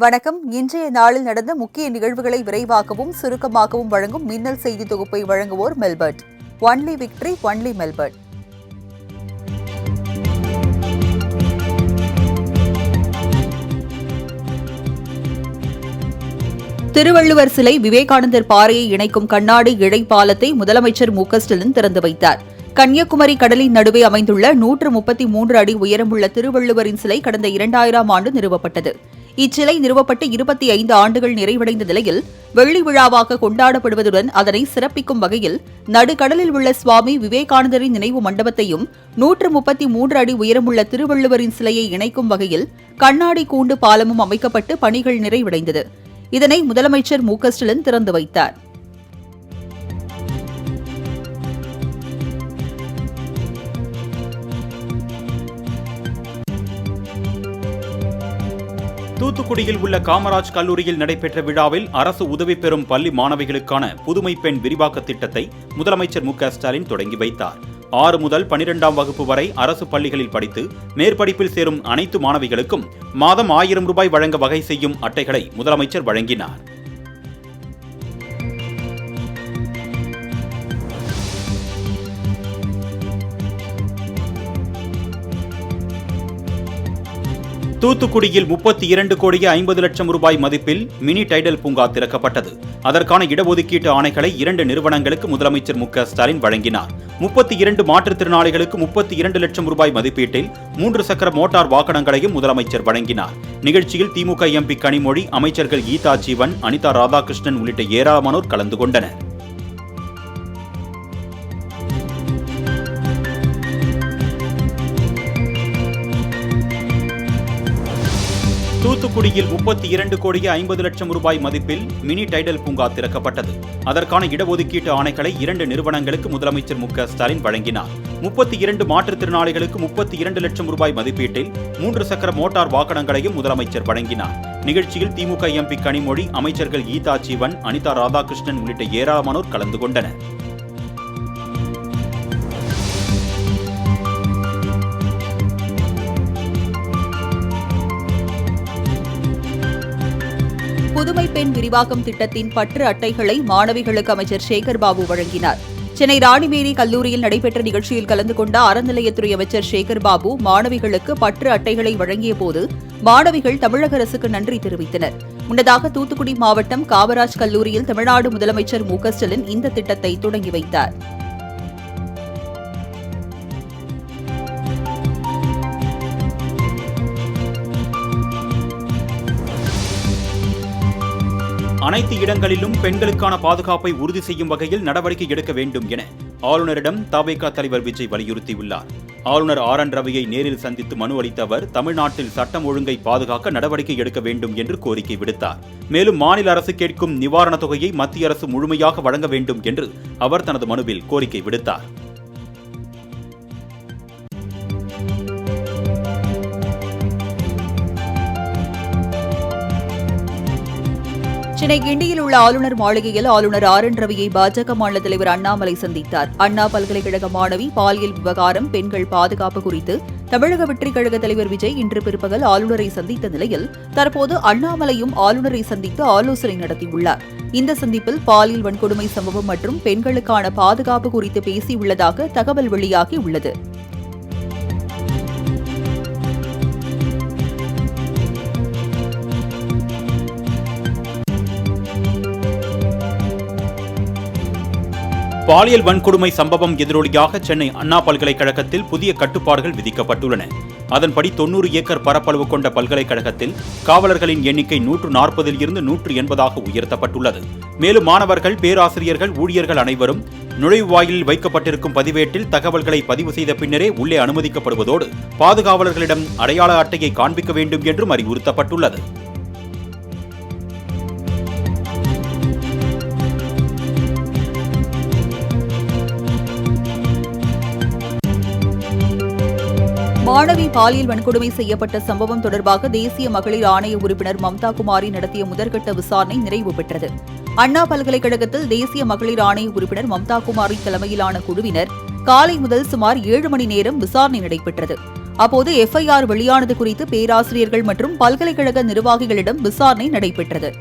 வணக்கம். இன்றைய நாளில் நடந்த முக்கிய நிகழ்வுகளை விரைவாகவும் சுருக்கமாகவும் வழங்கும் மின்னல் செய்தி தொகுப்பை வழங்குவோர் Melbert. Only victory, only Melbert. Thiruvalluvar சிலை விவேகானந்தர் பாறையை இணைக்கும் கண்ணாடி இழைப்பாலத்தை முதலமைச்சர் மு.க.ஸ்டாலின் திறந்து வைத்தார். கன்னியாகுமரி கடலின் நடுவே அமைந்துள்ள 133 அடி உயரமுள்ள திருவள்ளுவரின் சிலை கடந்த 2000ஆம் ஆண்டு நிறுவப்பட்டது. இச்சிலை நிறுவப்பட்டு 25 ஆண்டுகள் நிறைவடைந்த நிலையில் வெள்ளி விழாவாக கொண்டாடப்படுவதுடன் அதனை சிறப்பிக்கும் வகையில் நடுக்கடலில் உள்ள சுவாமி விவேகானந்தரின் நினைவு மண்டபத்தையும் 133 அடி உயரமுள்ள திருவள்ளுவரின் சிலையை இணைக்கும் வகையில் கண்ணாடி கூண்டு பாலமும் அமைக்கப்பட்டு பணிகள் நிறைவடைந்தது. இதனை முதலமைச்சர் மு.க.ஸ்டாலின் திறந்து வைத்தார். தூத்துக்குடியில் உள்ள காமராஜ் கல்லூரியில் நடைபெற்ற விழாவில் அரசு உதவி பெறும் பள்ளி மாணவிகளுக்கான புதுமை பெண் விரிவாக்க திட்டத்தை முதலமைச்சர் மு.க.ஸ்டாலின் தொடங்கி வைத்தார். 6 முதல் 12ஆம் வகுப்பு வரை அரசு பள்ளிகளில் படித்து மேற்படிப்பில் சேரும் அனைத்து மாணவிகளுக்கும் மாதம் 1000 ரூபாய் வழங்க வகை செய்யும் அட்டைகளை முதலமைச்சர் வழங்கினார். தூத்துக்குடியில் 32 கோடியே 50 லட்சம் ரூபாய் மதிப்பில் மினி டைடல் பூங்கா திறக்கப்பட்டது. அதற்கான இடஒதுக்கீட்டு ஆணைகளை 2 நிறுவனங்களுக்கு முதலமைச்சர் மு.க.ஸ்டாலின் வழங்கினார். 32 மாற்றுத்திறனாளிகளுக்கு 32 லட்சம் ரூபாய் மதிப்பீட்டில் 3 சக்கர மோட்டார் வாகனங்களையும் முதலமைச்சர் வழங்கினார். நிகழ்ச்சியில் திமுக எம்பி கனிமொழி, அமைச்சர்கள் கீதா ஜீவன், அனிதா ராதாகிருஷ்ணன் உள்ளிட்ட ஏராளமானோர் கலந்து கொண்டனர். தூத்துக்குடியில் 32 கோடியே 50 லட்சம் ரூபாய் மதிப்பில் மினி டைடல் பூங்கா திறக்கப்பட்டது. அதற்கான இடஒதுக்கீட்டு ஆணைகளை 2 நிறுவனங்களுக்கு முதலமைச்சர் மு.க.ஸ்டாலின் வழங்கினார். 32 மாற்றுத்திறனாளிகளுக்கு 32 லட்சம் ரூபாய் மதிப்பீட்டில் 3 சக்கர மோட்டார் வாகனங்களையும் முதலமைச்சர் வழங்கினார். நிகழ்ச்சியில் திமுக எம்பி கனிமொழி, அமைச்சர்கள் கீதா ஜீவன், அனிதா ராதாகிருஷ்ணன் உள்ளிட்ட ஏராளமானோர் கலந்து கொண்டனர். புதுமை பெண் விரிவாக்கம் திட்டத்தின் பற்று அட்டைகளை மாணவிகளுக்கு அமைச்சர் சேகர்பாபு வழங்கினார். சென்னை ராணிமேரி கல்லூரியில் நடைபெற்ற நிகழ்ச்சியில் கலந்து கொண்ட அறநிலையத்துறை அமைச்சர் சேகர்பாபு மாணவிகளுக்கு பற்று அட்டைகளை வழங்கிய போது மாணவிகள் தமிழக அரசுக்கு நன்றி தெரிவித்தனர். முன்னதாக தூத்துக்குடி மாவட்டம் காமராஜ் கல்லூரியில் தமிழ்நாடு முதலமைச்சர் மு.க.ஸ்டாலின் இந்த திட்டத்தை தொடங்கி வைத்தார். அனைத்து இடங்களிலும் பெண்களுக்கான பாதுகாப்பை உறுதி செய்யும் வகையில் நடவடிக்கை எடுக்க வேண்டும் என ஆளுநரிடம் தவேக தலைவர் விஜய் வலியுறுத்தியுள்ளார். ஆளுநர் ஆர்.என். ரவியை நேரில் சந்தித்து மனு அளித்த அவர் தமிழ்நாட்டில் சட்டம் ஒழுங்கை பாதுகாக்க நடவடிக்கை எடுக்க வேண்டும் என்று கோரிக்கை விடுத்தார். மேலும் மாநில அரசு கேட்கும் நிவாரணத் தொகையை மத்திய அரசு முழுமையாக வழங்க வேண்டும் என்று அவர் தனது மனுவில் கோரிக்கை விடுத்தார். சென்னை கிண்டியில் உள்ள ஆளுநர் மாளிகையில் ஆளுநர் ஆர்.என். ரவியை பாஜக மாநில தலைவர் அண்ணாமலை சந்தித்தார். அண்ணா பல்கலைக்கழக மாணவி பாலியல் விவகாரம், பெண்கள் பாதுகாப்பு குறித்து தமிழக வெற்றிக் கழக தலைவர் விஜய் இன்று பிற்பகல் ஆளுநரை சந்தித்த நிலையில் தற்போது அண்ணாமலையும் ஆளுநரை சந்தித்து ஆலோசனை நடத்தியுள்ளார். இந்த சந்திப்பில் பாலியல் வன்கொடுமை சம்பவம் மற்றும் பெண்களுக்கான பாதுகாப்பு குறித்து பேசியுள்ளதாக தகவல் வெளியாகியுள்ளது. பாலியல் வன்கொடுமை சம்பவம் எதிரொலியாக சென்னை அண்ணா பல்கலைக்கழகத்தில் புதிய கட்டுப்பாடுகள் விதிக்கப்பட்டுள்ளன. அதன்படி 90 ஏக்கர் பரப்பளவு கொண்ட பல்கலைக்கழகத்தில் காவலர்களின் எண்ணிக்கை 140 இருந்து 180 உயர்த்தப்பட்டுள்ளது. மேலும் மாணவர்கள், பேராசிரியர்கள், ஊழியர்கள் அனைவரும் நுழைவாயிலில் வைக்கப்பட்டிருக்கும் பதிவேட்டில் தகவல்களை பதிவு செய்த பின்னரே உள்ளே அனுமதிக்கப்படுவதோடு பாதுகாவலர்களிடம் அடையாள அட்டையை காண்பிக்க வேண்டும் என்றும் அறிவுறுத்தப்பட்டுள்ளது. மாணவி பாலியல் வன்கொடுமை செய்யப்பட்ட சம்பவம் தொடர்பாக தேசிய மகளிர் ஆணைய உறுப்பினர் மம்தா குமாரி நடத்திய முதற்கட்ட விசாரணை நிறைவு பெற்றது. அண்ணா பல்கலைக்கழகத்தில் தேசிய மகளிர் ஆணைய உறுப்பினர் மம்தா குமாரி தலைமையிலான குழுவினர் காலை முதல் சுமார் 7 மணி நேரம் விசாரணை நடைபெற்றது. அப்போது எஃப்ஐஆர் வெளியானது குறித்து பேராசிரியர்கள் மற்றும் பல்கலைக்கழக நிர்வாகிகளிடம் விசாரணை நடைபெற்றது.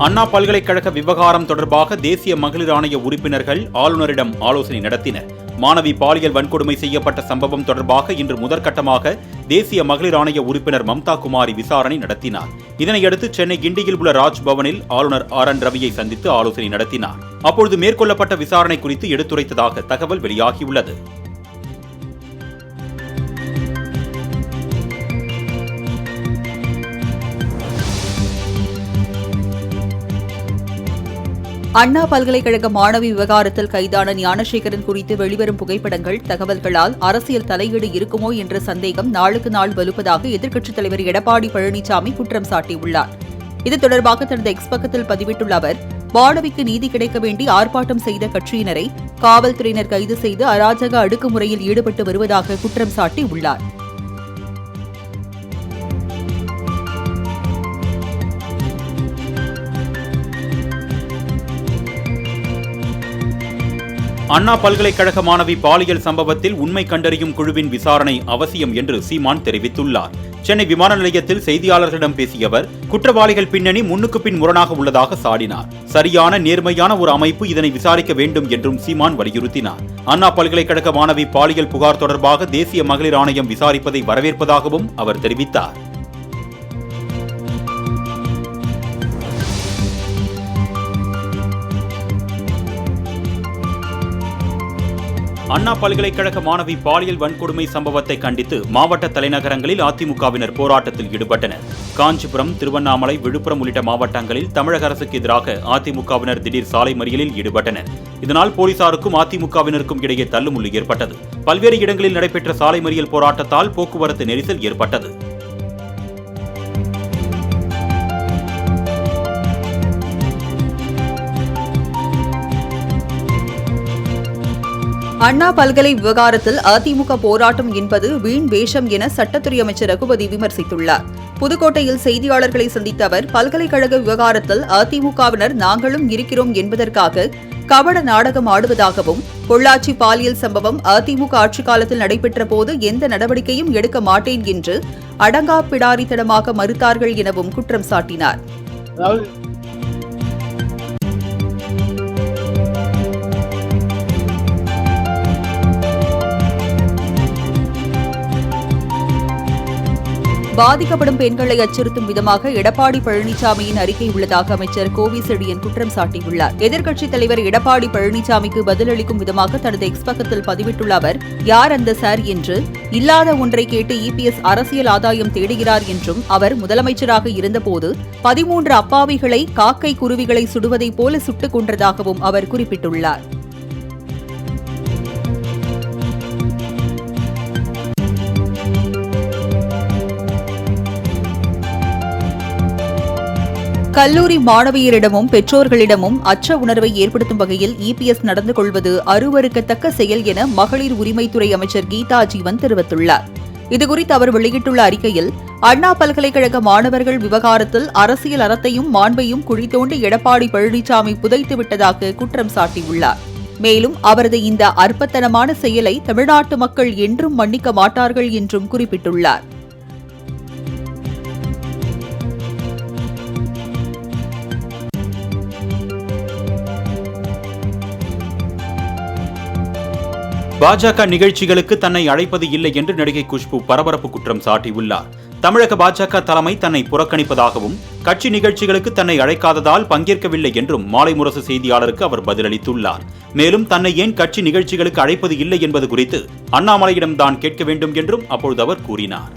அண்ணா பல்கலைக்கழக விவகாரம் தொடர்பாக தேசிய மகளிர் ஆணைய உறுப்பினர்கள் ஆளுநரிடம் ஆலோசனை நடத்தினர். மாணவி பாலியல் வன்கொடுமை செய்யப்பட்ட சம்பவம் தொடர்பாக இன்று முதற்கட்டமாக தேசிய மகளிர் ஆணைய உறுப்பினர் மம்தா குமாரி விசாரணை நடத்தினார். இதனையடுத்து சென்னை கிண்டியில் உள்ள ராஜ்பவனில் ஆளுநர் RN ரவியை சந்தித்து ஆலோசனை நடத்தினார். அப்பொழுது மேற்கொள்ளப்பட்ட விசாரணை குறித்து எடுத்துரைத்ததாக தகவல் வெளியாகியுள்ளது. அண்ணா பல்கலைக்கழக மாணவி விவகாரத்தில் கைதான ஞானசேகரன் குறித்து வெளிவரும் புகைப்படங்கள், தகவல்களால் அரசியல் தலையீடு இருக்குமோ என்ற சந்தேகம் நாளுக்கு நாள் வலுப்பதாக எதிர்க்கட்சித் தலைவர் எடப்பாடி பழனிசாமி குற்றம் சாட்டியுள்ளார். இது தொடர்பாக தனது எக்ஸ் பக்கத்தில் பதிவிட்டுள்ள அவர், மாணவிக்கு நீதி கிடைக்க வேண்டி ஆர்ப்பாட்டம் செய்த கட்சியினரை காவல்துறையினர் கைது செய்து அராஜக அடக்குமுறையில் ஈடுபட்டு வருவதாக குற்றம் சாட்டியுள்ளார். அண்ணா பல்கலைக்கழக மாணவி பாலியல் சம்பவத்தில் உண்மை கண்டறியும் குழுவின் விசாரணை அவசியம் என்று சீமான் தெரிவித்துள்ளார். சென்னை விமான நிலையத்தில் செய்தியாளர்களிடம் பேசிய அவர், குற்றவாளிகள் பின்னணி முன்னுக்கு பின் முரணாக உள்ளதாக சாடினார். சரியான நேர்மையான ஒரு அமைப்பு இதனை விசாரிக்க வேண்டும் என்றும் சீமான் வலியுறுத்தினார். அண்ணா பல்கலைக்கழக மாணவி பாலியல் புகார் தொடர்பாக தேசிய மகளிர் ஆணையம் விசாரிப்பதை வரவேற்பதாகவும் அவர் தெரிவித்தார். அண்ணா பல்கலைக்கழக மாணவி பாலியல் வன்கொடுமை சம்பவத்தை கண்டித்து மாவட்ட தலைநகரங்களில் அதிமுகவினர் போராட்டத்தில் ஈடுபட்டனர். காஞ்சிபுரம், திருவண்ணாமலை, விழுப்புரம் உள்ளிட்ட மாவட்டங்களில் தமிழக அரசுக்கு எதிராக அதிமுகவினர் திடீர் சாலை மறியலில் ஈடுபட்டனர். இதனால் போலீசாருக்கும் அதிமுகவினருக்கும் இடையே தள்ளுமுள்ளு ஏற்பட்டது. பல்வேறு இடங்களில் நடைபெற்ற சாலை மறியல் போராட்டத்தால் போக்குவரத்து நெரிசல் ஏற்பட்டது. அண்ணா பல்கலை விவகாரத்தில் அதிமுக போராட்டம் என்பது வீண் வேஷம் என சட்டத்துறை அமைச்சர் ரகுபதி விமர்சித்துள்ளார். புதுக்கோட்டையில் செய்தியாளர்களை சந்தித்த அவர், பல்கலைக்கழக விவகாரத்தில் அதிமுகவினர் நாங்களும் இருக்கிறோம் என்பதற்காக கபட நாடகம் ஆடுவதாகவும், பொள்ளாச்சி பாலியல் சம்பவம் அதிமுக ஆட்சிக் காலத்தில் நடைபெற்ற போது எந்த நடவடிக்கையும் எடுக்க மாட்டேன் என்று அடங்கா பிடாரித்தனமாக மறுத்தார்கள் எனவும் குற்றம் சாட்டினார். பாதிக்கப்படும் பெண்களை அச்சுறுத்தும் விதமாக எடப்பாடி பழனிசாமியின் அறிக்கை உள்ளதாக அமைச்சர் கோவிசெழியன் குற்றம் சாட்டியுள்ளார். எதிர்க்கட்சித் தலைவர் எடப்பாடி பழனிசாமிக்கு பதிலளிக்கும் விதமாக தனது எக்ஸ் பக்கத்தில் பதிவிட்டுள்ள அவர், யார் அந்த சார் என்று இல்லாத ஒன்றை கேட்டு EPS அரசியல் ஆதாயம் தேடுகிறார் என்றும், அவர் முதலமைச்சராக இருந்தபோது 13 அப்பாவிகளை காக்கை குருவிகளை சுடுவதைப் போல சுட்டுக் கொன்றதாகவும் அவர் குறிப்பிட்டுள்ளார். கல்லூரி மாணவியரிடமும் பெற்றோர்களிடமும் அச்ச உணர்வை ஏற்படுத்தும் வகையில் EPS நடந்து கொள்வது அருவருக்கத்தக்க செயல் என மகளிர் உரிமைத்துறை அமைச்சர் கீதா ஜீவன் தெரிவித்துள்ளார். இதுகுறித்து அவர் வெளியிட்டுள்ள அறிக்கையில், அண்ணா பல்கலைக்கழக மாணவர்கள் விவகாரத்தில் அரசியல் அறத்தையும் மாண்பையும் குழி தோண்டி எடப்பாடி பழனிசாமி புதைத்து விட்டதாக குற்றம் சாட்டியுள்ளார். மேலும் அவரது இந்த அற்பத்தனமான செயலை தமிழ்நாட்டு மக்கள் என்றும் மன்னிக்க மாட்டார்கள் என்றும் குறிப்பிட்டுள்ளார். பாஜக நிகழ்ச்சிகளுக்கு தன்னை அழைப்பது இல்லை என்று நடிகை குஷ்பு பரபரப்பு குற்றம் சாட்டியுள்ளார். தமிழக பாஜக தலைமை தன்னை புறக்கணிப்பதாகவும், கட்சி நிகழ்ச்சிகளுக்கு தன்னை அழைக்காததால் பங்கேற்கவில்லை என்றும் மாலை முரசு செய்தியாளருக்கு அவர் பதிலளித்துள்ளார். மேலும் தன்னை ஏன் கட்சி நிகழ்ச்சிகளுக்கு அழைப்பது இல்லை என்பது குறித்து அண்ணாமலையிடம் தான் கேட்க வேண்டும் என்றும் அப்பொழுது அவர் கூறினார்.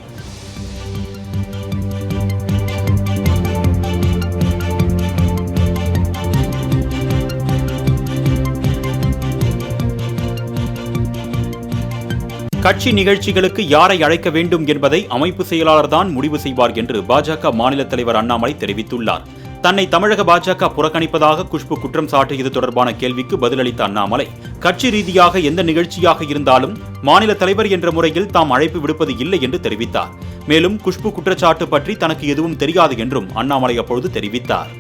கட்சி நிகழ்ச்சிகளுக்கு யாரை அழைக்க வேண்டும் என்பதை அமைப்பு செயலாளர் தான் முடிவு செய்வார் என்று பாஜக மாநில தலைவர் அண்ணாமலை தெரிவித்துள்ளார். தன்னை தமிழக பாஜக புறக்கணிப்பதாக குஷ்பு குற்றம் சாட்டியது தொடர்பான கேள்விக்கு பதிலளித்த அண்ணாமலை, கட்சி ரீதியாக எந்த நிகழ்ச்சியாக இருந்தாலும் மாநில தலைவர் என்ற முறையில் தாம் அழைப்பு விடுப்பது இல்லை என்று தெரிவித்தார். மேலும் குஷ்பு குற்றச்சாட்டு பற்றி தனக்கு எதுவும் தெரியாது என்றும் அண்ணாமலை அப்பொழுது தெரிவித்தார்.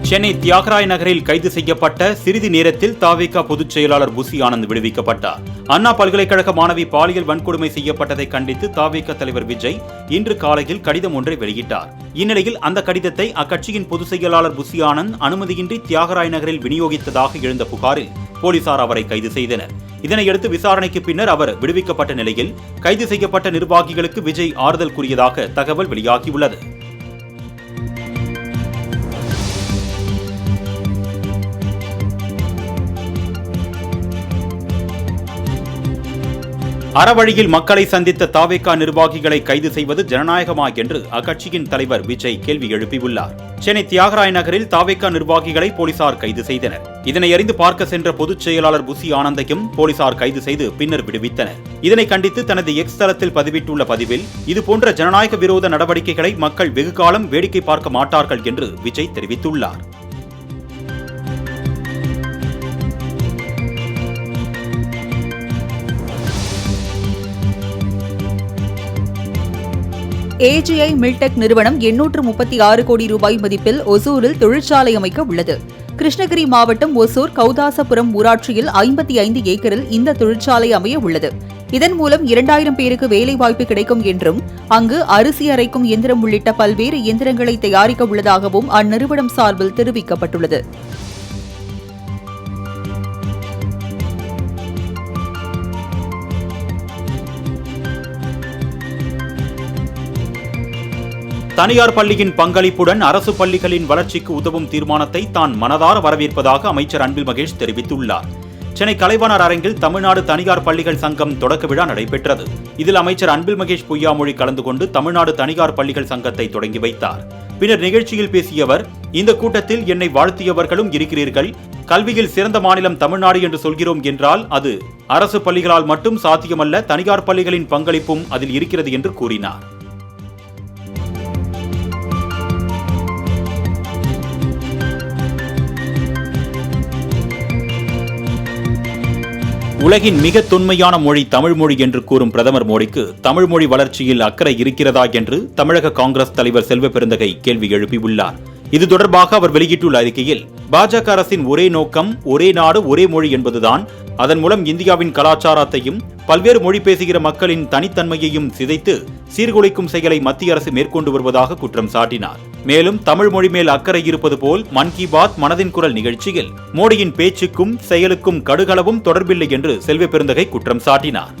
சென்னை தியாகராய நகரில் கைது செய்யப்பட்ட சிறிது நேரத்தில் தவிக பொதுச் செயலாளர் புசி ஆனந்த் விடுவிக்கப்பட்டார். அண்ணா பல்கலைக்கழக மாணவி பாலியல் வன்கொடுமை செய்யப்பட்டதை கண்டித்து தவிக தலைவர் விஜய் இன்று காலையில் கடிதம் ஒன்றை வெளியிட்டார். இந்நிலையில் அந்த கடிதத்தை அக்கட்சியின் பொதுச் செயலாளர் புசி ஆனந்த் அனுமதியின்றி தியாகராய நகரில் விநியோகித்ததாக எழுந்த புகாரில் போலீசார் அவரை கைது செய்தனர். இதனையடுத்து விசாரணைக்கு பின்னர் அவர் விடுவிக்கப்பட்ட நிலையில் கைது செய்யப்பட்ட நிர்வாகிகளுக்கு விஜய் ஆறுதல் கூறியதாக தகவல் வெளியாகியுள்ளது. அறவழியில் மக்களை சந்தித்த தவிக நிர்வாகிகளை கைது செய்வது ஜனநாயகமா என்று அக்கட்சியின் தலைவர் விஜய் கேள்வி எழுப்பியுள்ளார். சென்னை தியாகராய நகரில் தவிக நிர்வாகிகளை போலீசார் கைது செய்தனர். இதனை அறிந்து பார்க்க சென்ற பொதுச் செயலாளர் புசி ஆனந்தையும் போலீசார் கைது செய்து பின்னர் விடுவித்தனர். இதனை கண்டித்து தனது எக்ஸ் தளத்தில் பதிவிட்டுள்ள பதிவில், இதுபோன்ற ஜனநாயக விரோத நடவடிக்கைகளை மக்கள் வெகுகாலம் வேடிக்கை பார்க்க மாட்டார்கள் என்று விஜய் தெரிவித்துள்ளார். AGI மில்டெக் நிறுவனம் 836 கோடி ரூபாய் மதிப்பில் ஒசூரில் தொழிற்சாலை அமைக்க உள்ளது. கிருஷ்ணகிரி மாவட்டம் ஒசூர் கௌதாசபுரம் ஊராட்சியில் 55 ஏக்கரில் இந்த தொழிற்சாலை அமைய உள்ளது. இதன் மூலம் 2000 பேருக்கு வேலைவாய்ப்பு கிடைக்கும் என்றும், அங்கு அரிசி அரைக்கும் இயந்திரம் உள்ளிட்ட பல்வேறு இயந்திரங்களை தயாரிக்க உள்ளதாகவும் அந்நிறுவனம் சார்பில் தெரிவிக்கப்பட்டுள்ளது. தனியார் பள்ளியின் பங்களிப்புடன் அரசு பள்ளிகளின் வளர்ச்சிக்கு உதவும் தீர்மானத்தை தான் மனதார வரவேற்பதாக அமைச்சர் அன்பில் மகேஷ் தெரிவித்துள்ளார். சென்னை கலைவாணர் அரங்கில் தமிழ்நாடு தனியார் பள்ளிகள் சங்கம் தொடக்க விழா நடைபெற்றது. இதில் அமைச்சர் அன்பில் மகேஷ் பொய்யாமொழி கலந்து கொண்டு தமிழ்நாடு தனியார் பள்ளிகள் சங்கத்தை தொடங்கி வைத்தார். பின்னர் நிகழ்ச்சியில் பேசிய அவர், இந்த கூட்டத்தில் என்னை வாழ்த்தியவர்களும் இருக்கிறீர்கள். கல்வியில் சிறந்த மாநிலம் தமிழ்நாடு என்று சொல்கிறோம் என்றால் அது அரசு பள்ளிகளால் மட்டும் சாத்தியமல்ல, தனியார் பள்ளிகளின் பங்களிப்பும் அதில் இருக்கிறது என்று கூறினார். உலகின் மிக தொன்மையான மொழி தமிழ் மொழி என்று கூறும் பிரதமர் மோடிக்கு தமிழ் மொழி வளர்ச்சியில் அக்கறை இருக்கிறதா என்று தமிழக காங்கிரஸ் தலைவர் செல்வ பெருந்தகை கேள்வி எழுப்பியுள்ளார். இது தொடர்பாக அவர் வெளியிட்டுள்ள அறிக்கையில், பாஜக அரசின் ஒரே நோக்கம் ஒரே நாடு ஒரே மொழி என்பதுதான். அதன் மூலம் இந்தியாவின் கலாச்சாரத்தையும் பல்வேறு மொழி பேசுகிற மக்களின் தனித்தன்மையையும் சிதைத்து சீர்குலைக்கும் செயலை மத்திய அரசு மேற்கொண்டு வருவதாக குற்றம் சாட்டினார். மேலும் தமிழ் மொழி மேல் அக்கறை இருப்பது போல் மன் கி பாத் மனதின் குரல் நிகழ்ச்சியில் மோடியின் பேச்சுக்கும் செயலுக்கும் கடுகளவும் தொடர்பில்லை என்று செல்வ பெருந்தகை குற்றம் சாட்டினார்.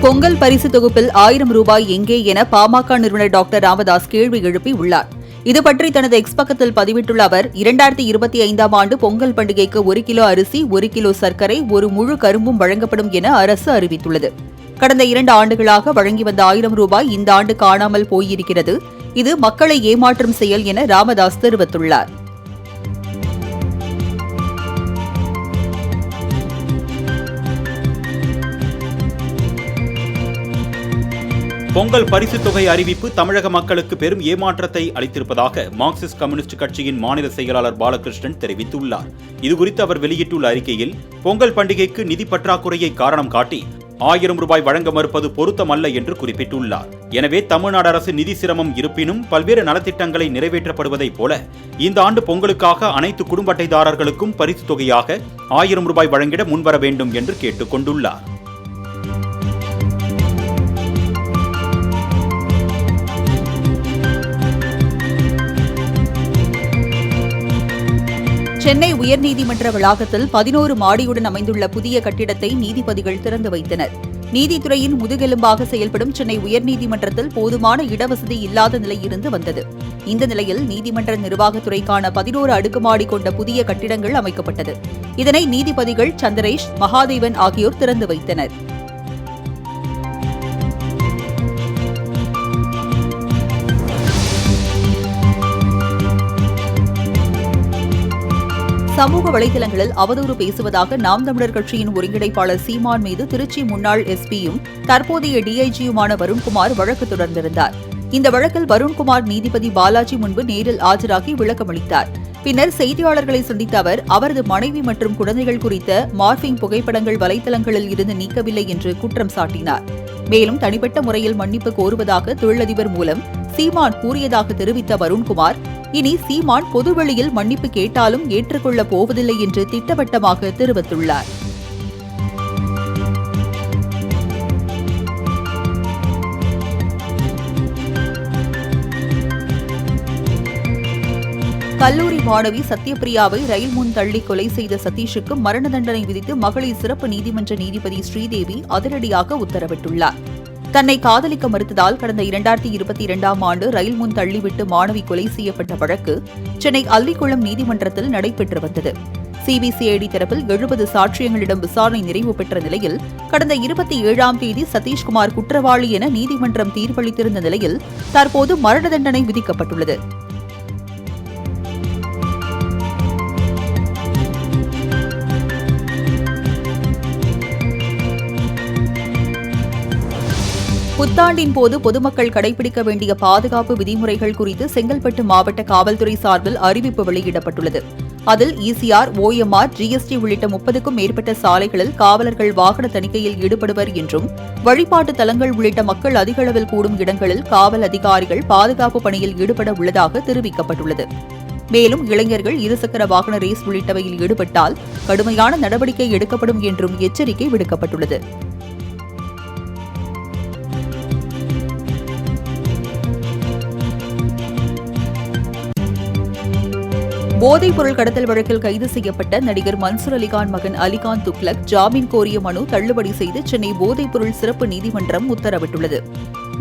பொங்கல் பரிசு தொகுப்பில் 1000 ரூபாய் எங்கே என பாமக நிறுவனர் டாக்டர் ராமதாஸ் கேள்வி எழுப்பி உள்ளார். இதுபற்றி தனது எக்ஸ் பக்கத்தில் பதிவிட்டுள்ள அவர், 2025ஆம் ஆண்டு பொங்கல் பண்டிகைக்கு 1 கிலோ அரிசி, 1 கிலோ சர்க்கரை, 1 முழு கரும்பும் வழங்கப்படும் என அரசு அறிவித்துள்ளது. கடந்த 2 ஆண்டுகளாக வழங்கி வந்த 1000 ரூபாய் இந்த ஆண்டு காணாமல் போயிருக்கிறது. இது மக்களை ஏமாற்றும் செயல் என ராமதாஸ் தெரிவித்துள்ளார். பொங்கல் பரிசு தொகை அறிவிப்பு தமிழக மக்களுக்கு பெரும் ஏமாற்றத்தை அளித்திருப்பதாக மார்க்சிஸ்ட் கம்யூனிஸ்ட் கட்சியின் மாநில செயலாளர் பாலகிருஷ்ணன் தெரிவித்துள்ளார். இதுகுறித்து அவர் வெளியிட்டுள்ள அறிக்கையில், பொங்கல் பண்டிகைக்கு நிதி பற்றாக்குறையை காரணம் காட்டி 1000 ரூபாய் வழங்க மறுப்பது பொருத்தமல்ல என்று குறிப்பிட்டுள்ளார். எனவே தமிழ்நாடு அரசு நிதி சிரமம் இருப்பினும் பல்வேறு நலத்திட்டங்களை நிறைவேற்றப்படுவதைப் போல இந்த ஆண்டு பொங்கலுக்காக அனைத்து குடும்ப அட்டைதாரர்களுக்கும் பரிசு தொகையாக 1000 ரூபாய் வழங்கிட முன்வர வேண்டும் என்று கேட்டுக் கொண்டுள்ளார். சென்னை உயர்நீதிமன்ற வளாகத்தில் 11 மாடியுடன் அமைந்துள்ள புதிய கட்டிடத்தை நீதிபதிகள் திறந்து வைத்தனர். நீதித்துறையின் முதுகெலும்பாக செயல்படும் சென்னை உயர்நீதிமன்றத்தில் போதுமான இடவசதி இல்லாத நிலை இருந்து வந்தது. இந்த நிலையில் நீதிமன்ற நிர்வாகத்துறைக்கான 11 அடுக்குமாடி கொண்ட புதிய கட்டிடங்கள் அமைக்கப்பட்டது. இதனை நீதிபதிகள் சந்திரேஷ், மகாதேவன் ஆகியோர் திறந்து வைத்தனர். சமூக வலைதளங்களில் அவதூறு பேசுவதாக நாம் தமிழர் கட்சியின் ஒருங்கிணைப்பாளர் சீமான் மீது திருச்சி முன்னாள் எஸ்பியும் தற்போதைய டிஐஜியுமான வருண்குமார் வழக்கு தொடர்ந்திருந்தார். இந்த வழக்கில் வருண்குமார் நீதிபதி பாலாஜி முன்பு நேரில் ஆஜராகி விளக்கமளித்தார். பின்னர் செய்தியாளர்களை சந்தித்த அவர், அவரது மனைவி மற்றும் குழந்தைகள் குறித்த மார்பிங் புகைப்படங்கள் வலைதளங்களில் இருந்து நீக்கவில்லை என்று குற்றம் சாட்டினார். மேலும் தனிப்பட்ட முறையில் மன்னிப்பு கோருவதாக தொழிலதிபர் மூலம் சீமான் கூறியதாக தெரிவித்த வருண்குமார், இனி சீமான் பொதுவெளியில் மன்னிப்பு கேட்டாலும் ஏற்றுக்கொள்ளப் போவதில்லை என்று திட்டவட்டமாக தெரிவித்துள்ளார். கல்லூரி மாணவி சத்யபிரியாவை ரயில் முன் தள்ளி கொலை செய்த சதீஷுக்கு மரண தண்டனை விதித்து மகளிர் சிறப்பு நீதிமன்ற நீதிபதி ஸ்ரீதேவி அதிரடியாக உத்தரவிட்டுள்ளார். தன்னை காதலிக்க மறுத்ததால் கடந்த 2022ஆம் ஆண்டு ரயில் முன் தள்ளிவிட்டு மாணவி கொலை செய்யப்பட்ட வழக்கு சென்னை அல்லிக்குளம் நீதிமன்றத்தில் நடைபெற்று வந்தது. சிபிசிஐடி தரப்பில் 70 சாட்சியங்களிடம் விசாரணை நிறைவு பெற்ற நிலையில் கடந்த 27ஆம் தேதி சதீஷ்குமார் குற்றவாளி என நீதிமன்றம் தீர்ப்பளித்திருந்த நிலையில் தற்போது மரண தண்டனை விதிக்கப்பட்டுள்ளது. புத்தாண்டின் போது பொதுமக்கள் கடைபிடிக்க வேண்டிய பாதுகாப்பு விதிமுறைகள் குறித்து செங்கல்பட்டு மாவட்ட காவல்துறை சார்பில் அறிவிப்பு வெளியிடப்பட்டுள்ளது. அதில் இசிஆர், OMR, GST உள்ளிட்ட 30க்கும் மேற்பட்ட சாலைகளில் காவலர்கள் வாகன தணிக்கையில் ஈடுபடுவர் என்றும், வழிபாட்டு தலங்கள் உள்ளிட்ட மக்கள் அதிக அளவில் கூடும் இடங்களில் காவல் அதிகாரிகள் பாதுகாப்பு பணியில் ஈடுபட உள்ளதாக தெரிவிக்கப்பட்டுள்ளது. மேலும் இளைஞர்கள் இருசக்கர வாகன ரேஸ் உள்ளிட்டவையில் ஈடுபட்டால் கடுமையான நடவடிக்கை எடுக்கப்படும் என்றும் எச்சரிக்கை விடுக்கப்பட்டுள்ளது. போதைப் பொருள் கடத்தல் வழக்கில் கைது செய்யப்பட்ட நடிகர் மன்சூர் அலிகான் மகன் அலிகான் துக்ளக் ஜாமீன் கோரிய மனு தள்ளுபடி செய்து சென்னை போதைப் பொருள் சிறப்பு நீதிமன்றம் உத்தரவிட்டுள்ளது.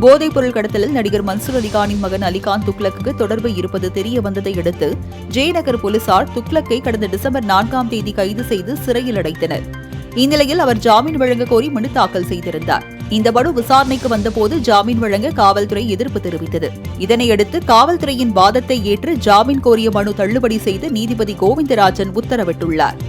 போதைப் பொருள் கடத்தலில் நடிகர் மன்சூர் அலிகானின் மகன் அலிகான் துக்ளக்கு தொடர்பு இருப்பது தெரிய வந்ததை அடுத்து ஜெயநகர் போலீசார் துக்ளக்கை கடந்த டிசம்பர் 4ஆம் தேதி கைது செய்து சிறையில் அடைத்தனர். இந்நிலையில் அவர் ஜாமீன் வழங்க கோரி மனு தாக்கல் செய்திருந்தார். இந்த மனு விசாரணைக்கு வந்தபோது ஜாமீன் வழங்க காவல்துறை எதிர்ப்பு தெரிவித்தது. இதனையடுத்து காவல்துறையின் வாதத்தை ஏற்று ஜாமீன் கோரிய மனு தள்ளுபடி செய்து நீதிபதி கோவிந்தராஜன் உத்தரவிட்டுள்ளார்.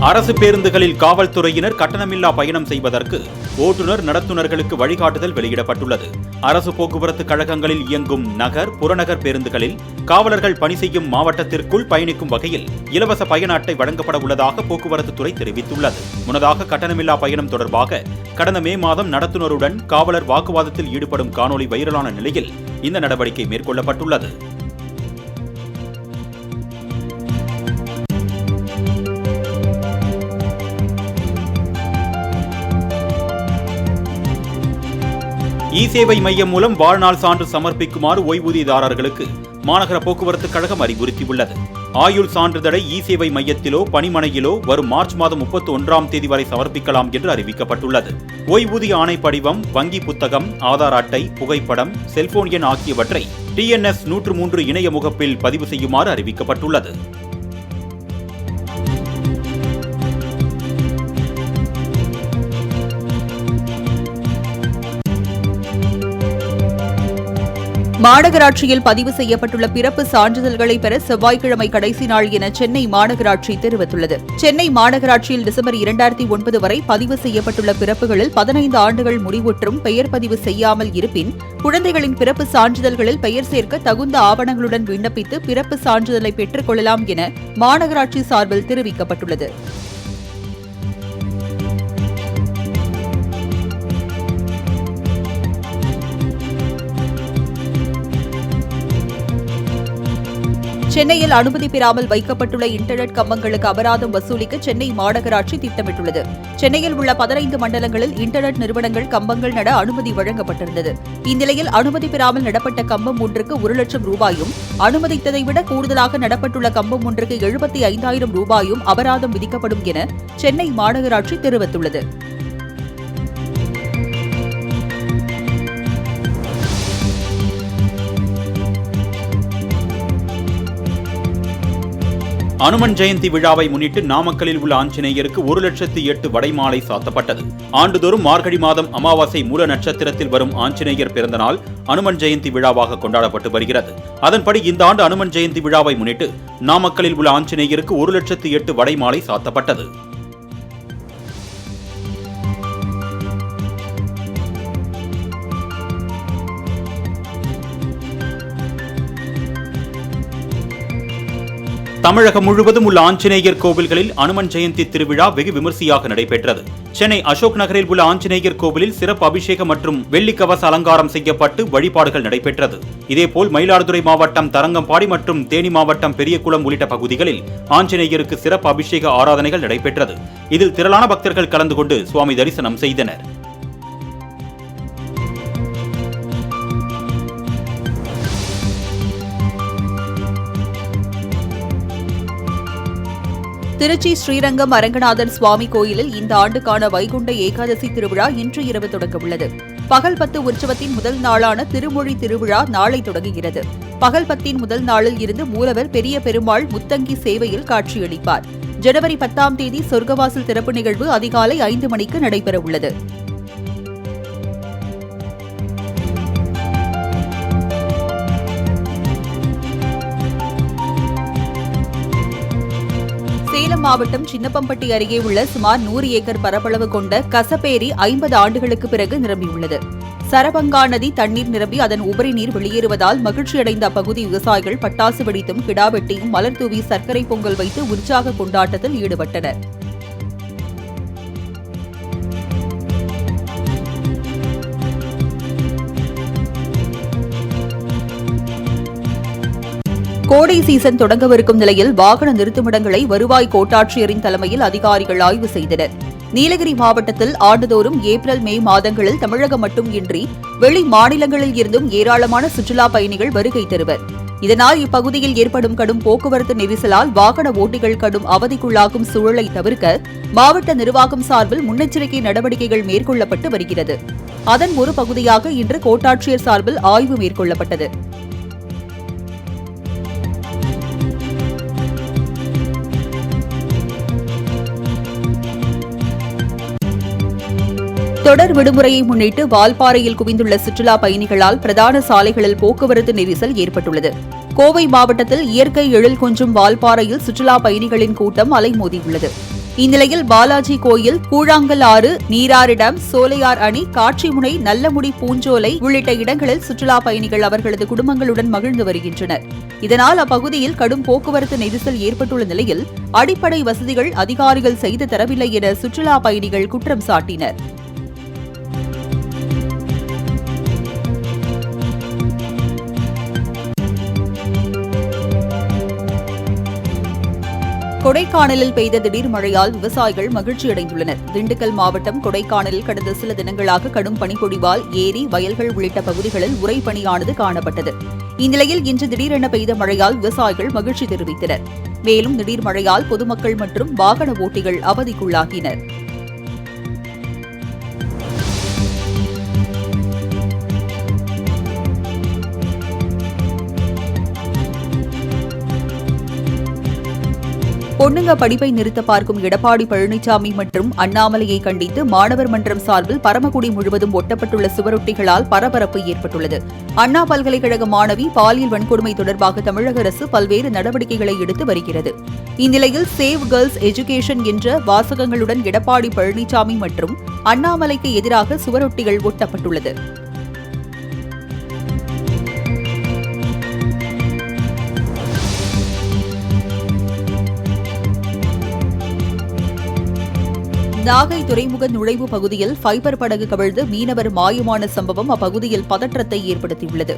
அரசு பேருந்துகளில் காவல்துறையினர் கட்டணமில்லா பயணம் செய்வதற்கு ஓட்டுநர் நடத்துனர்களுக்கு வழிகாட்டுதல் வெளியிடப்பட்டுள்ளது. அரசு போக்குவரத்து கழகங்களில் இயங்கும் நகர், புறநகர் பேருந்துகளில் காவலர்கள் பணி செய்யும் மாவட்டத்திற்குள் பயணிக்கும் வகையில் இலவச பயண அட்டை வழங்கப்பட உள்ளதாக போக்குவரத்து துறை தெரிவித்துள்ளது. முன்னதாக கட்டணமில்லா பயணம் தொடர்பாக கடந்த மே மாதம் நடத்துனருடன் காவலர் வாக்குவாதத்தில் ஈடுபடும் காணொலி வைரலான நிலையில் இந்த நடவடிக்கை மேற்கொள்ளப்பட்டுள்ளது. இ-சேவை மையம் மூலம் வாழ்நாள் சான்று சமர்ப்பிக்குமாறு ஓய்வூதியதாரர்களுக்கு மாநகர போக்குவரத்து கழகம் அறிவுறுத்தியுள்ளது. ஆயுள் சான்றிதழை இ-சேவை மையத்திலோ பணிமனையிலோ வரும் மார்ச் மாதம் 31ஆம் தேதி வரை சமர்ப்பிக்கலாம் என்று அறிவிக்கப்பட்டுள்ளது. ஓய்வூதிய ஆணை படிவம், வங்கி புத்தகம், ஆதார் அட்டை, புகைப்படம், செல்போன் எண் ஆகியவற்றை TNS 103 இணைய முகப்பில் பதிவு செய்யுமாறு அறிவிக்கப்பட்டுள்ளது. மாநகராட்சியில் பதிவு செய்யப்பட்டுள்ள பிறப்பு சான்றிதழ்களை பெற செவ்வாய்க்கிழமை கடைசி நாள் என சென்னை மாநகராட்சி தெரிவித்துள்ளது. சென்னை மாநகராட்சியில் டிசம்பர் 2009 வரை பதிவு செய்யப்பட்டுள்ள பிறப்புகளில் 15 ஆண்டுகள் முடிவுற்றும் பெயர் பதிவு செய்யாமல் இருப்பின் குழந்தைகளின் பிறப்பு சான்றிதழ்களில் பெயர் சேர்க்க தகுந்த ஆவணங்களுடன் விண்ணப்பித்து பிறப்பு சான்றிதழை பெற்றுக் கொள்ளலாம் என மாநகராட்சி சார்பில் தெரிவிக்கப்பட்டுள்ளது. சென்னையில் அனுமதி பெறாமல் வைக்கப்பட்டுள்ள இன்டர்நெட் கம்பங்களுக்கு அபராதம் வசூலிக்க சென்னை மாநகராட்சி திட்டமிட்டுள்ளது. சென்னையில் உள்ள 15 மண்டலங்களில் இன்டர்நெட் நிறுவனங்கள் கம்பங்கள் நட அனுமதி வழங்கப்பட்டிருந்தது. இந்நிலையில் அனுமதி பெறாமல் நடப்பட்ட கம்பம் ஒன்றுக்கு 1 லட்சம் ரூபாயும், அனுமதித்ததை விட கூடுதலாக நடப்பட்டுள்ள கம்பம் ஒன்றுக்கு 75,000 ரூபாயும் அபராதம் விதிக்கப்படும் என சென்னை மாநகராட்சி தெரிவித்துள்ளது. அனுமன் ஜெயந்தி விழாவை முன்னிட்டு நாமக்கலில் உள்ள ஆஞ்சநேயருக்கு 1,08,000 வடைமாலை சாத்தப்பட்டது. ஆண்டுதோறும் மார்கழி மாதம் அமாவாசை மூல நட்சத்திரத்தில் வரும் ஆஞ்சநேயர் பிறந்த நாள் அனுமன் ஜெயந்தி விழாவாக கொண்டாடப்பட்டு வருகிறது. அதன்படி இந்த ஆண்டு அனுமன் ஜெயந்தி விழாவை முன்னிட்டு நாமக்கலில் உள்ள ஆஞ்சநேயருக்கு 1,08,000 வடைமாலை சாத்தப்பட்டது. தமிழகம் முழுவதும் உள்ள ஆஞ்சநேயர் கோவில்களில் அனுமன் ஜெயந்தி திருவிழா வெகு விமர்சையாக நடைபெற்றது. சென்னை அசோக் நகரில் உள்ள ஆஞ்சநேயர் கோவிலில் சிறப்பு அபிஷேகம் மற்றும் வெள்ளிக்கவச அலங்காரம் செய்யப்பட்டு வழிபாடுகள் நடைபெற்றது. இதேபோல் மயிலாடுதுறை மாவட்டம் தரங்கம்பாடி மற்றும் தேனி மாவட்டம் பெரியகுளம் உள்ளிட்ட பகுதிகளில் ஆஞ்சநேயருக்கு சிறப்பு அபிஷேக ஆராதனைகள் நடைபெற்றது. இதில் திரளான பக்தர்கள் கலந்து கொண்டு சுவாமி தரிசனம் செய்தனர். திருச்சி ஸ்ரீரங்கம் அரங்கநாதர் சுவாமி கோயிலில் இந்த ஆண்டுக்கான வைகுண்ட ஏகாதசி திருவிழா இன்று இரவு தொடங்கவுள்ளது. பகல் 10 உற்சவத்தின் முதல் நாளான திருமொழி திருவிழா நாளை தொடங்குகிறது. பகல் 10 முதல் நாளில் இருந்து மூலவர் பெரிய பெருமாள் முத்தங்கி சேவையில் காட்சியளிப்பார். ஜனவரி 10ஆம் தேதி சொர்க்கவாசல் திறப்பு நிகழ்வு அதிகாலை 5 மணிக்கு நடைபெறவுள்ளது. சேலம் மாவட்டம் சின்னப்பம்பட்டி அருகே உள்ள சுமார் 100 ஏக்கர் பரப்பளவு கொண்ட கசப்பேரி 50 ஆண்டுகளுக்கு பிறகு நிரம்பியுள்ளது. சரபங்கா நதி தண்ணீர் நிரம்பி அதன் உபரி நீர் வெளியேறுவதால் மகிழ்ச்சியடைந்த அப்பகுதி விவசாயிகள் பட்டாசு வெடித்தும் கிடா வெட்டியும் மலர் தூவி சர்க்கரை பொங்கல் வைத்து உற்சாக கொண்டாட்டத்தில் ஈடுபட்டனர். கோடை சீசன் தொடங்கவிருக்கும் நிலையில் வாகன நிறுத்துமிடங்களை வருவாய் கோட்டாட்சியரின் தலைமையில் அதிகாரிகள் ஆய்வு செய்தனர். நீலகிரி மாவட்டத்தில் ஆண்டுதோறும் ஏப்ரல் மே மாதங்களில் தமிழகம் மட்டும் இன்றி வெளி மாநிலங்களில் இருந்தும் ஏராளமான சுற்றுலா பயணிகள் வருகை தருவர். இதனால் இப்பகுதியில் ஏற்படும் கடும் போக்குவரத்து நெரிசலால் வாகன ஓட்டிகள் கடும் அவதிக்குள்ளாகும் சூழலை தவிர்க்க மாவட்ட நிர்வாகம் சார்பில் முன்னெச்சரிக்கை நடவடிக்கைகள் மேற்கொள்ளப்பட்டு வருகிறது. அதன் ஒரு பகுதியாக இன்று கோட்டாட்சியர் சார்பில் ஆய்வு மேற்கொள்ளப்பட்டது. தொடர் விடுமுறையை முன்னிட்டு வால்பாறையில் குவிந்துள்ள சுற்றுலா பயணிகளால் பிரதான சாலைகளில் போக்குவரத்து நெரிசல் ஏற்பட்டுள்ளது. கோவை மாவட்டத்தில் இயற்கை எழில் கொஞ்சும் வால்பாறையில் சுற்றுலா பயணிகளின் கூட்டம் அலைமோதியுள்ளது. இந்நிலையில் பாலாஜி கோயில், கூழாங்கல் ஆறு, நீராறு டம், சோலையார் அணி, காட்சிமுனை, நல்லமுடி பூஞ்சோலை உள்ளிட்ட இடங்களில் சுற்றுலா பயணிகள் அவர்களது குடும்பங்களுடன் மகிழ்ந்து வருகின்றனர். இதனால் அப்பகுதியில் கடும் போக்குவரத்து நெரிசல் ஏற்பட்டுள்ள நிலையில் அடிப்படை வசதிகள் அதிகாரிகள் செய்து தரவில்லை என சுற்றுலா பயணிகள் குற்றம் சாட்டினர். கொடைக்கானலில் பெய்த திடீர் மழையால் விவசாயிகள் மகிழ்ச்சியடைந்துள்ளனர். திண்டுக்கல் மாவட்டம் கொடைக்கானலில் கடந்த சில தினங்களாக கடும் பனிப்பொழிவால் ஏரி, வயல்கள் உள்ளிட்ட பகுதிகளில் உறைபனியானது காணப்பட்டது. இந்நிலையில் இன்று திடீரென பெய்த மழையால் விவசாயிகள் மகிழ்ச்சி தெரிவித்தனர். மேலும் திடீர் மழையால் பொதுமக்கள் மற்றும் வாகன ஓட்டிகள் அவதிக்குள்ளாகினர். பொண்ணுங்க படிப்பை நிறுத்த பார்க்கும் எடப்பாடி பழனிசாமி மற்றும் அண்ணாமலையை கண்டித்து மாணவர் மன்றம் சார்பில் பரமக்குடி முழுவதும் ஒட்டப்பட்டுள்ள சுவரொட்டிகளால் பரபரப்பு ஏற்பட்டுள்ளது. அண்ணா பல்கலைக்கழக மாணவி பாலியல் வன்கொடுமை தொடர்பாக தமிழக அரசு பல்வேறு நடவடிக்கைகளை எடுத்து வருகிறது. இந்நிலையில் சேவ் கேர்ள்ஸ் எஜுகேஷன் என்ற வாசகங்களுடன் எடப்பாடி பழனிசாமி மற்றும் அண்ணாமலைக்கு எதிராக சுவரொட்டிகள் ஒட்டப்பட்டுள்ளது. நாகை துறைமுக நுழைவு பகுதியில் ஃபைபர் படகு கவிழ்ந்து மீனவர் மாயமான சம்பவம் அப்பகுதியில் பதற்றத்தை ஏற்படுத்தியுள்ளது.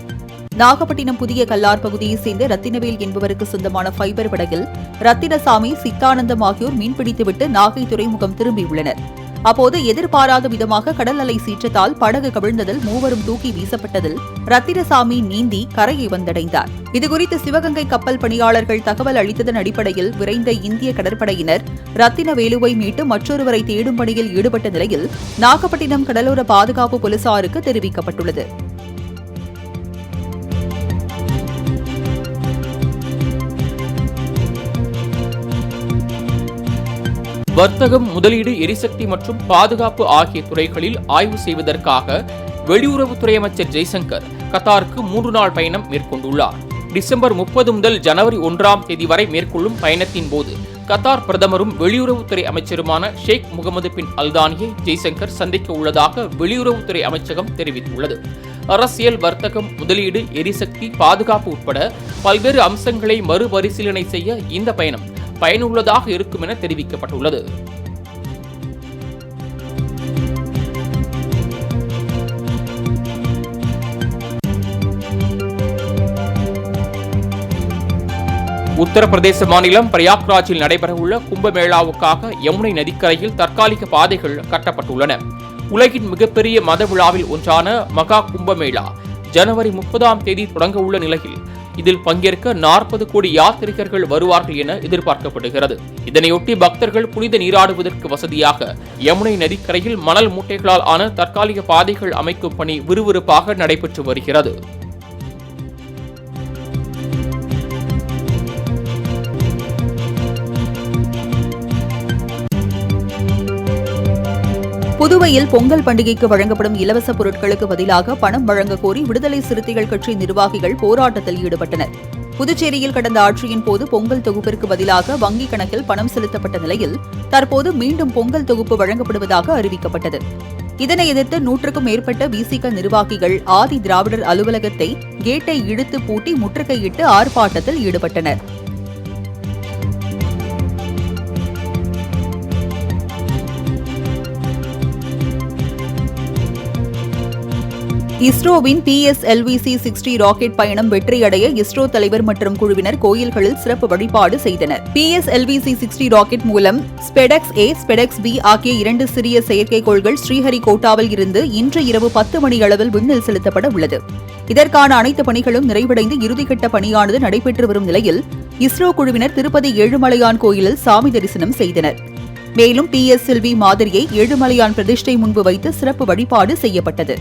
நாகப்பட்டினம் புதிய கல்லார் பகுதியைச் சேர்ந்த ரத்தினவேல் என்பவருக்கு சொந்தமான ஃபைபர் படகில் ரத்தினசாமி, சித்தானந்தம் ஆகியோர் மீன்பிடித்துவிட்டு நாகை துறைமுகம் திரும்பியுள்ளனர். அப்போது எதிர்பாராத விதமாக கடல் அலை சீற்றத்தால் படகு கவிழ்ந்ததில் மூவரும் தூக்கி வீசப்பட்டதில் ரத்தினசாமி நீந்தி கரையை வந்தடைந்தார். இதுகுறித்து சிவகங்கை கப்பல் பணியாளர்கள் தகவல் அளித்ததன் அடிப்படையில் விரைந்த இந்திய கடற்படையினர் ரத்தினவேலுவை மீட்டு மற்றொருவரை தேடும் பணியில் ஈடுபட்ட நிலையில் நாகப்பட்டினம் கடலோர பாதுகாப்பு போலீசாருக்கு தெரிவிக்கப்பட்டுள்ளது. வர்த்தகம், முதலீடு, எரிசக்தி மற்றும் பாதுகாப்பு ஆகிய துறைகளில் ஆய்வு செய்வதற்காக வெளியுறவுத்துறை அமைச்சர் ஜெய்சங்கர் கத்தாருக்கு 3 நாள் பயணம் மேற்கொண்டுள்ளார். டிசம்பர் 30 முதல் ஜனவரி 1ஆம் தேதி வரை மேற்கொள்ளும் பயணத்தின் போது கத்தார் பிரதமரும் வெளியுறவுத்துறை அமைச்சருமான ஷேக் முகமது பின் அல்தானியை ஜெய்சங்கர் சந்திக்க உள்ளதாக வெளியுறவுத்துறை அமைச்சகம் தெரிவித்துள்ளது. அரசியல், வர்த்தகம், முதலீடு, எரிசக்தி, பாதுகாப்பு உட்பட பல்வேறு அம்சங்களை மறுபரிசீலனை செய்ய இந்த பயணம் பயனுள்ளதாக இருக்கும் என தெரிவிக்கப்பட்டுள்ளது. உத்தரப்பிரதேச மாநிலம் பிரயாக்ராஜில் நடைபெறவுள்ள கும்பமேளாவுக்காக யமுனை நதிக்கரையில் தற்காலிக பாதைகள் கட்டப்பட்டுள்ளன. உலகின் மிகப்பெரிய மத விழாவில் ஒன்றான மகா கும்பமேளா ஜனவரி 30ஆம் தேதி தொடங்க உள்ள நிலையில் இதில் பங்கேற்க 40 கோடி யாத்ரீகர்கள் வருவார்கள் என எதிர்பார்க்கப்படுகிறது. இதனையொட்டி பக்தர்கள் புனித நீராடுவதற்கு வசதியாக யமுனை நதிக்கரையில் மணல் மூட்டைகளால் ஆன தற்காலிக பாதைகள் அமைக்கும் பணி விறுவிறுப்பாக நடைபெற்று வருகிறது. புதுவையில் பொங்கல் பண்டிகைக்கு வழங்கப்படும் இலவச பொருட்களுக்கு பதிலாக பணம் வழங்க கோரி விடுதலை சிறுத்தைகள் கட்சி நிர்வாகிகள் போராட்டத்தில் ஈடுபட்டனர். புதுச்சேரியில் கடந்த ஆட்சியின் போது பொங்கல் தொகுப்பிற்கு பதிலாக வங்கிக் கணக்கில் பணம் செலுத்தப்பட்ட நிலையில் தற்போது மீண்டும் பொங்கல் தொகுப்பு வழங்கப்படுவதாக அறிவிக்கப்பட்டது. இதனை எதிர்த்து 100க்கும் மேற்பட்ட விசிக நிர்வாகிகள் ஆதி திராவிடர் அலுவலகத்தை கேட்டை இழுத்து பூட்டி முற்றுகையிட்டு ஆர்ப்பாட்டத்தில் ஈடுபட்டனர். இஸ்ரோவின் PSLV-C60 ராக்கெட் பயணம் வெற்றியடைய இஸ்ரோ தலைவர் மற்றும் குழுவினர் கோயில்களில் சிறப்பு வழிபாடு செய்தனர். PSLV-C60 ராக்கெட் மூலம் ஸ்பெடெக்ஸ் A, ஸ்பெடெக்ஸ் B ஆகிய 2 சிறிய செயற்கைக்கோள்கள் ஸ்ரீஹரிகோட்டாவில் இருந்து இன்று இரவு 10 மணியளவில் விண்ணில் செலுத்தப்பட உள்ளது. இதற்கான அனைத்து பணிகளும் நிறைவடைந்து இறுதிக்கட்ட பணியானது நடைபெற்று வரும் நிலையில் இஸ்ரோ குழுவினர் திருப்பதி ஏழுமலையான் கோயிலில் சாமி தரிசனம் செய்தனர். மேலும் PSLV மாதிரியை ஏழுமலையான் பிரதிஷ்டை முன்பு வைத்து சிறப்பு வழிபாடு செய்யப்பட்டது.